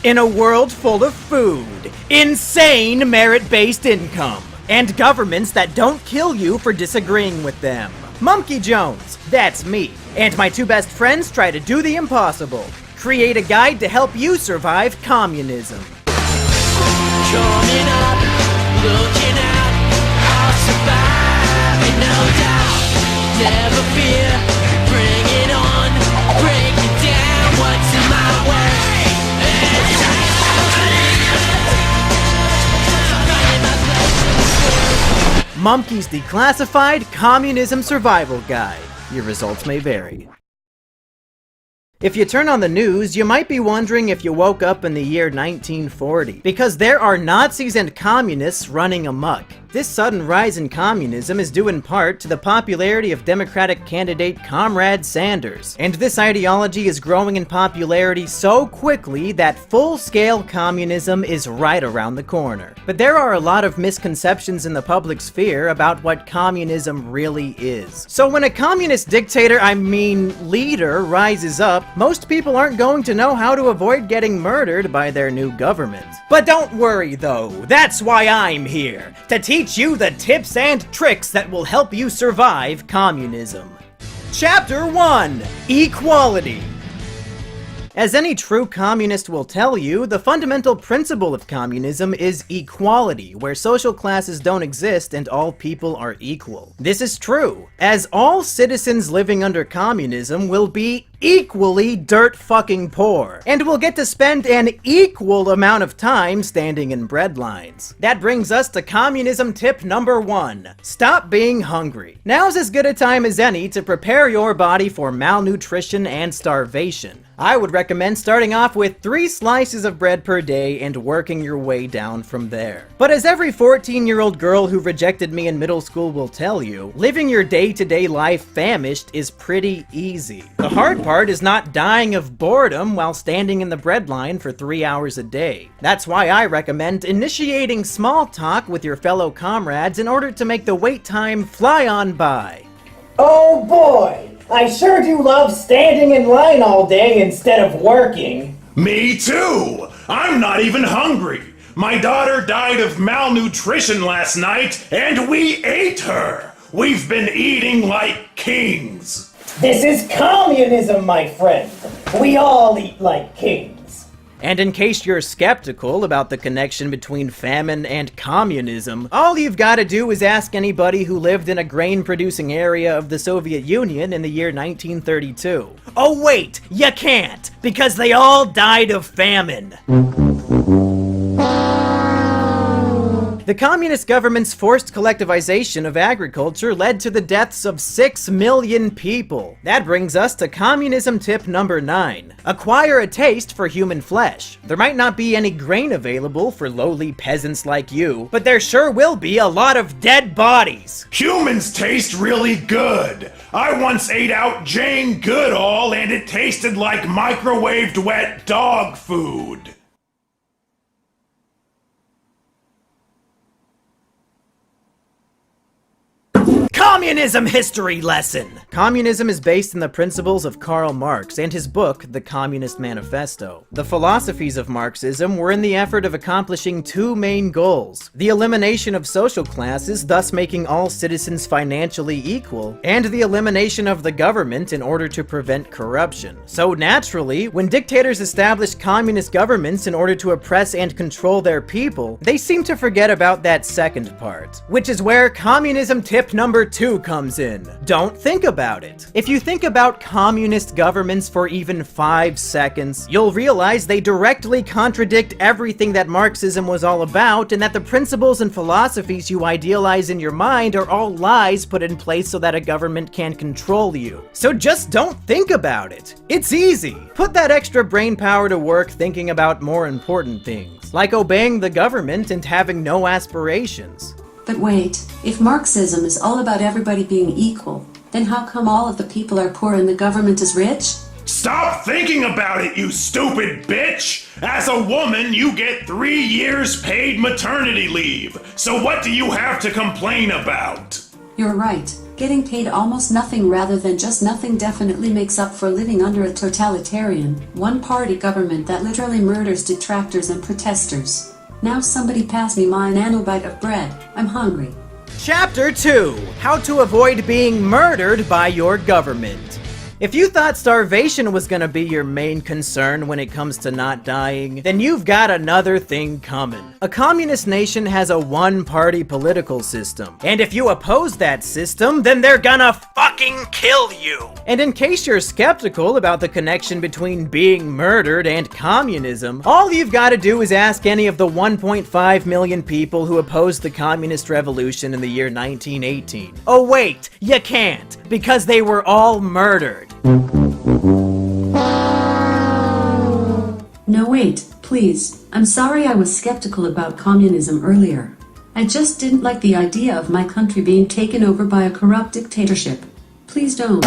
In a world full of food, insane merit-based income, and governments that don't kill you for disagreeing with them. Mumkey Jones, that's me, and my two best friends try to do the impossible. Create a guide to help you survive communism. Coming up, looking out, I'll survive, no doubt. Never fear, bring it on, break it down, what's in my way? Mumkey's Declassified Communism Survival Guide. Your results may vary. If you turn on the news, you might be wondering if you woke up in the year 1940, because there are Nazis and communists running amok. This sudden rise in communism is due in part to the popularity of Democratic candidate Comrade Sanders, and this ideology is growing in popularity so quickly that full-scale communism is right around the corner. But there are a lot of misconceptions in the public sphere about what communism really is. So when a communist dictator, leader, rises up, most people aren't going to know how to avoid getting murdered by their new government. But don't worry though, that's why I'm here, to teach you the tips and tricks that will help you survive communism. Chapter 1: Equality. As any true communist will tell you, the fundamental principle of communism is equality, where social classes don't exist and all people are equal. This is true, as all citizens living under communism will be equally dirt fucking poor, and will get to spend an equal amount of time standing in bread lines. That brings us to communism tip number 1. Stop being hungry. Now's as good a time as any to prepare your body for malnutrition and starvation. I would recommend starting off with 3 slices of bread per day and working your way down from there. But as every 14-year-old girl who rejected me in middle school will tell you, living your day-to-day life famished is pretty easy. The hard part is not dying of boredom while standing in the bread line for 3 hours a day. That's why I recommend initiating small talk with your fellow comrades in order to make the wait time fly on by. Oh boy! I sure do love standing in line all day instead of working. Me too! I'm not even hungry! My daughter died of malnutrition last night, and we ate her! We've been eating like kings! This is communism, my friend! We all eat like kings. And in case you're skeptical about the connection between famine and communism, all you've got to do is ask anybody who lived in a grain-producing area of the Soviet Union in the year 1932. Oh wait, you can't, because they all died of famine. The communist government's forced collectivization of agriculture led to the deaths of 6 million people. That brings us to communism tip number 9. Acquire a taste for human flesh. There might not be any grain available for lowly peasants like you, but there sure will be a lot of dead bodies. Humans taste really good. I once ate out Jane Goodall and it tasted like microwaved wet dog food. Communism history lesson! Communism is based on the principles of Karl Marx and his book, The Communist Manifesto. The philosophies of Marxism were in the effort of accomplishing 2 main goals: the elimination of social classes, thus making all citizens financially equal, and the elimination of the government in order to prevent corruption. So naturally, when dictators established communist governments in order to oppress and control their people, they seem to forget about that second part, which is where communism tip number 2 comes in. Don't think about it. If you think about communist governments for even 5 seconds, you'll realize they directly contradict everything that Marxism was all about, and that the principles and philosophies you idealize in your mind are all lies put in place so that a government can control you. So just don't think about it. It's easy. Put that extra brain power to work thinking about more important things, like obeying the government and having no aspirations. But wait, if Marxism is all about everybody being equal, then how come all of the people are poor and the government is rich? Stop thinking about it, you stupid bitch! As a woman, you get 3 years paid maternity leave. So what do you have to complain about? You're right. Getting paid almost nothing rather than just nothing definitely makes up for living under a totalitarian, one-party government that literally murders detractors and protesters. Now somebody pass me my nanobite of bread. I'm hungry. Chapter 2: How to Avoid Being Murdered by Your Government. If you thought starvation was gonna be your main concern when it comes to not dying, then you've got another thing coming. A communist nation has a one-party political system, and if you oppose that system, then they're gonna fucking kill you! And in case you're skeptical about the connection between being murdered and communism, all you've gotta do is ask any of the 1.5 million people who opposed the communist revolution in the year 1918. Oh wait, you can't, because they were all murdered. No wait, please. I'm sorry I was skeptical about communism earlier. I just didn't like the idea of my country being taken over by a corrupt dictatorship. Please don't.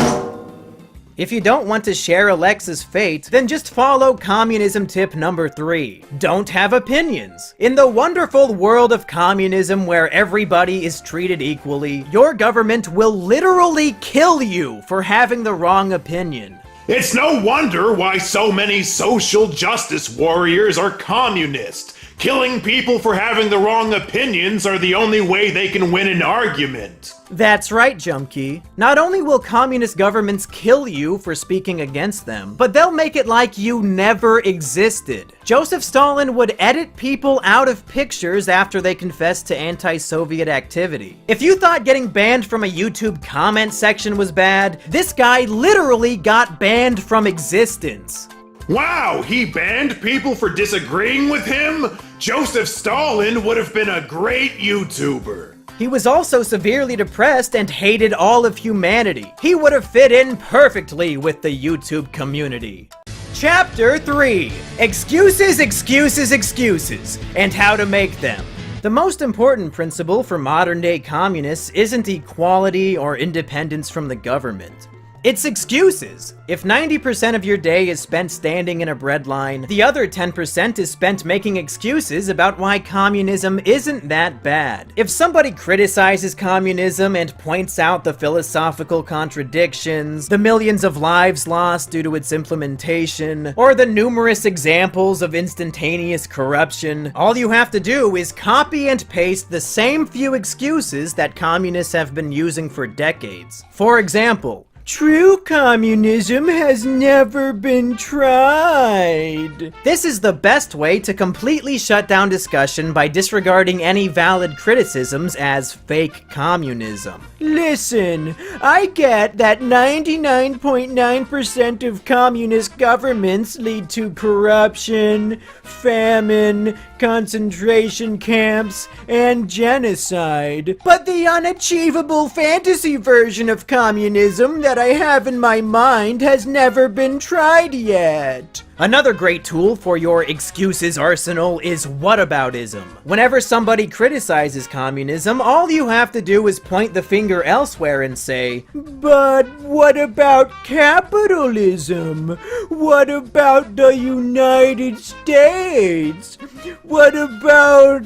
If you don't want to share Alexa's fate, then just follow communism tip number 3. Don't have opinions. In the wonderful world of communism where everybody is treated equally, your government will literally kill you for having the wrong opinion. It's no wonder why so many social justice warriors are communist. Killing people for having the wrong opinions are the only way they can win an argument. That's right, Mumkey. Not only will communist governments kill you for speaking against them, but they'll make it like you never existed. Joseph Stalin would edit people out of pictures after they confessed to anti-Soviet activity. If you thought getting banned from a YouTube comment section was bad, this guy literally got banned from existence. Wow, he banned people for disagreeing with him? Joseph Stalin would have been a great YouTuber. He was also severely depressed and hated all of humanity. He would have fit in perfectly with the YouTube community. Chapter 3: Excuses, Excuses, Excuses, and How to Make Them. The most important principle for modern-day communists isn't equality or independence from the government. It's excuses. If 90% of your day is spent standing in a bread line, the other 10% is spent making excuses about why communism isn't that bad. If somebody criticizes communism and points out the philosophical contradictions, the millions of lives lost due to its implementation, or the numerous examples of instantaneous corruption, all you have to do is copy and paste the same few excuses that communists have been using for decades. For example, true communism has never been tried. This is the best way to completely shut down discussion by disregarding any valid criticisms as fake communism. Listen, I get that 99.9% of communist governments lead to corruption, famine, concentration camps, and genocide. But the unachievable fantasy version of communism that I have in my mind has never been tried yet. Another great tool for your excuses arsenal is whataboutism. Whenever somebody criticizes communism, all you have to do is point the finger elsewhere and say, "But what about capitalism? What about the United States? What about,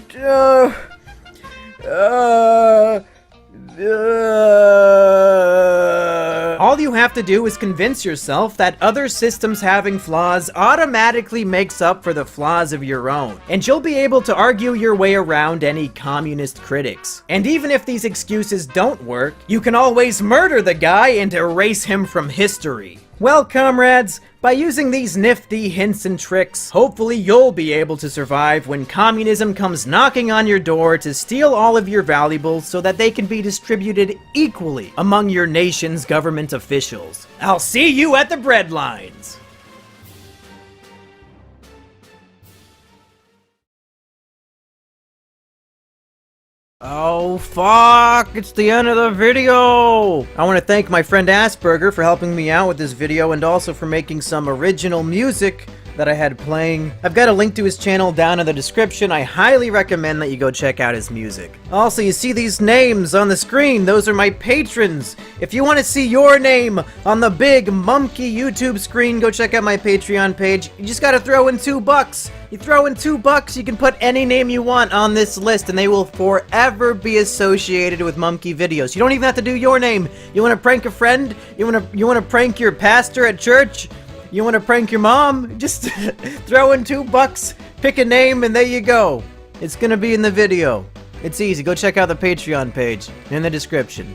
All you have to do is convince yourself that other systems having flaws automatically makes up for the flaws of your own, and you'll be able to argue your way around any communist critics. And even if these excuses don't work, you can always murder the guy and erase him from history. Well, comrades, by using these nifty hints and tricks, hopefully you'll be able to survive when communism comes knocking on your door to steal all of your valuables so that they can be distributed equally among your nation's government officials. I'll see you at the bread lines! Oh fuck, it's the end of the video! I want to thank my friend Asperger for helping me out with this video and also for making some original music that I had playing. I've got a link to his channel down in the description. I highly recommend that you go check out his music. Also, you see these names on the screen, those are my patrons. If you want to see your name on the big Mumkey YouTube screen, go check out my Patreon page. You just gotta throw in $2. You throw in $2, you can put any name you want on this list, and they will forever be associated with Mumkey videos. You don't even have to do your name. You want to prank a friend? You want to prank your pastor at church? You want to prank your mom? Just throw in $2, pick a name, and there you go. It's gonna be in the video. It's easy. Go check out the Patreon page in the description.